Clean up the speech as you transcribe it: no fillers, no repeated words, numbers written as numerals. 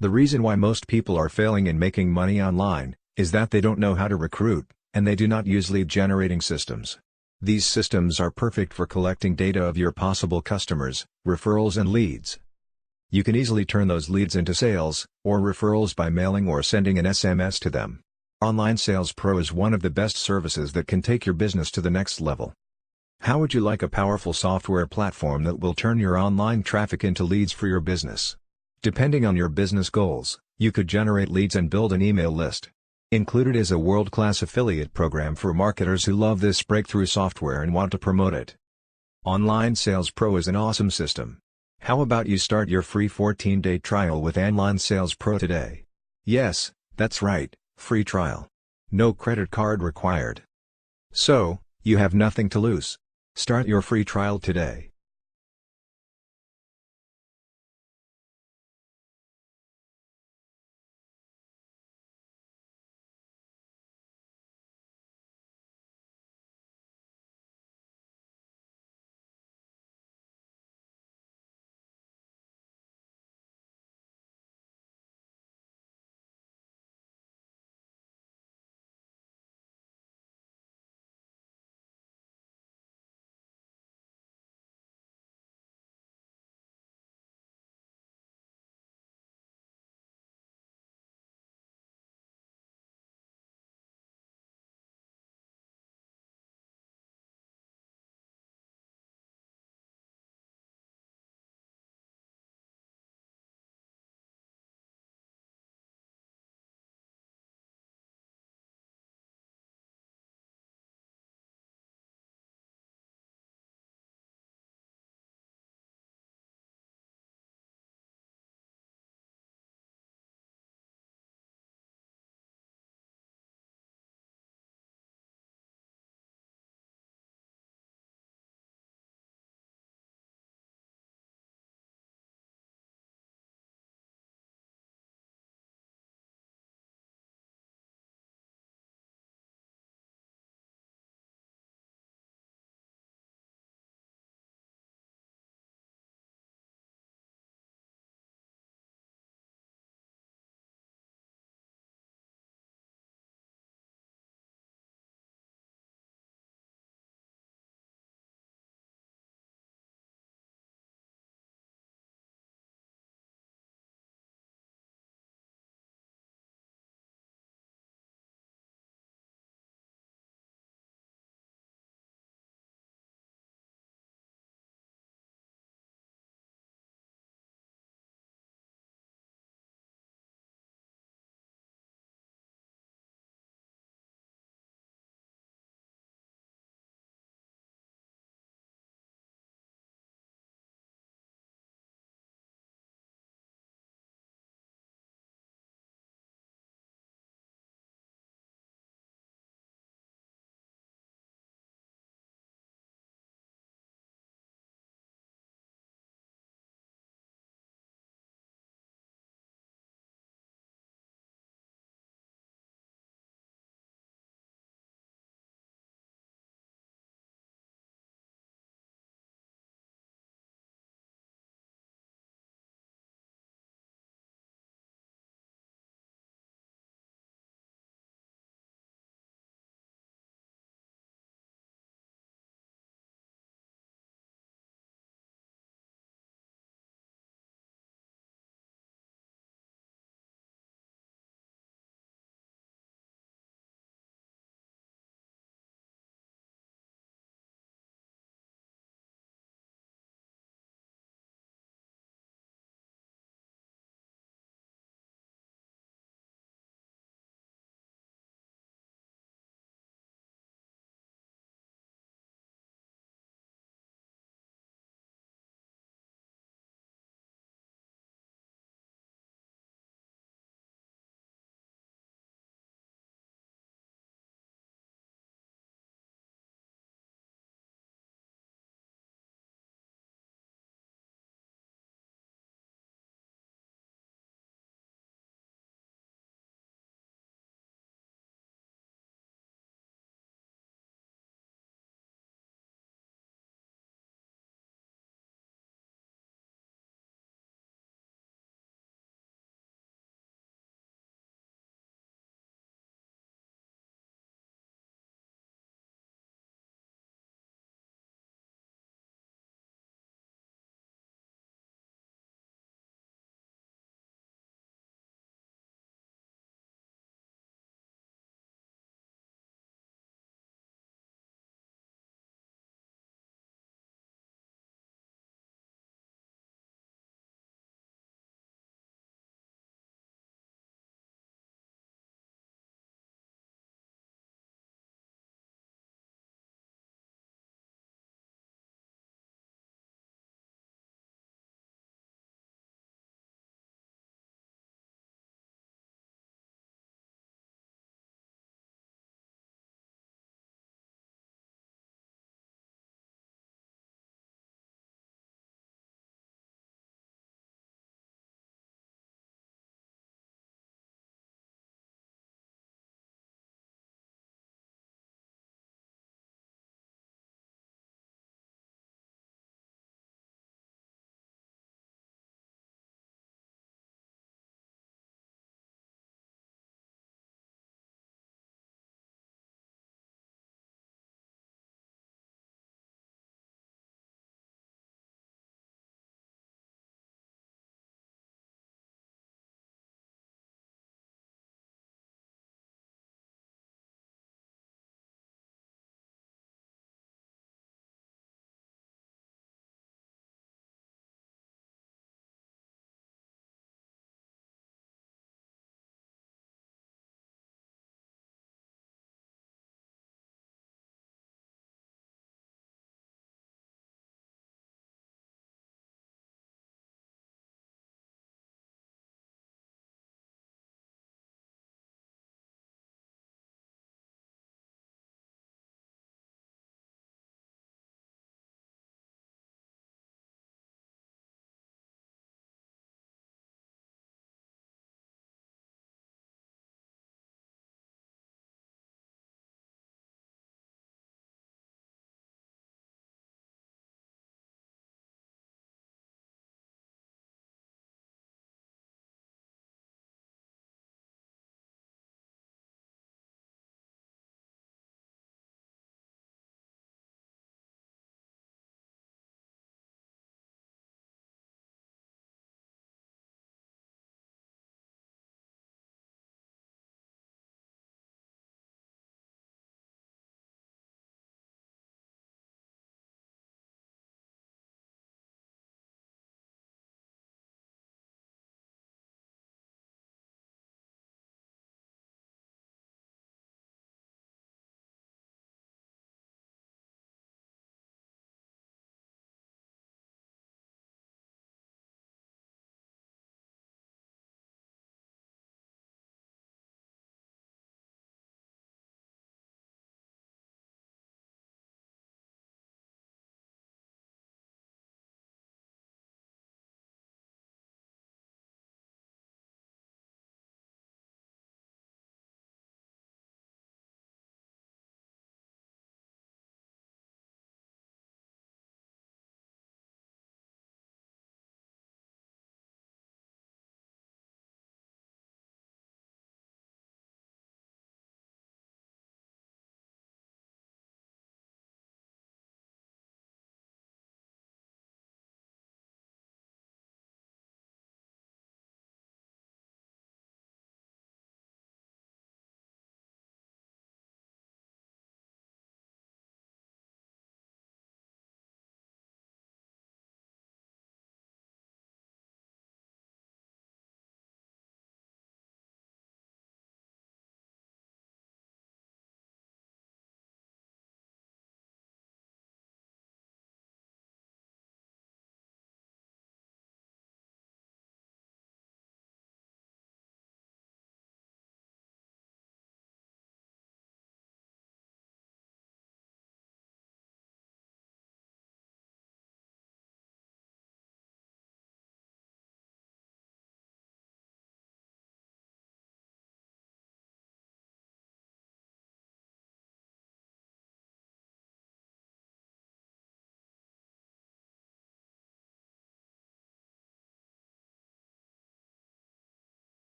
The reason why most people are failing in making money online is that they don't know how to recruit, and they do not use lead generating systems. These systems are perfect for collecting data of your possible customers, referrals and leads. You can easily turn those leads into sales, or referrals by mailing or sending an SMS to them. Online Sales Pro is one of the best services that can take your business to the next level. How would you like a powerful software platform that will turn your online traffic into leads for your business? Depending on your business goals, you could generate leads and build an email list. Included is a world-class affiliate program for marketers who love this breakthrough software and want to promote it. Online Sales Pro is an awesome system. How about you start your free 14-day trial with Online Sales Pro today? Yes, that's right, free trial. No credit card required. So, you have nothing to lose. Start your free trial today.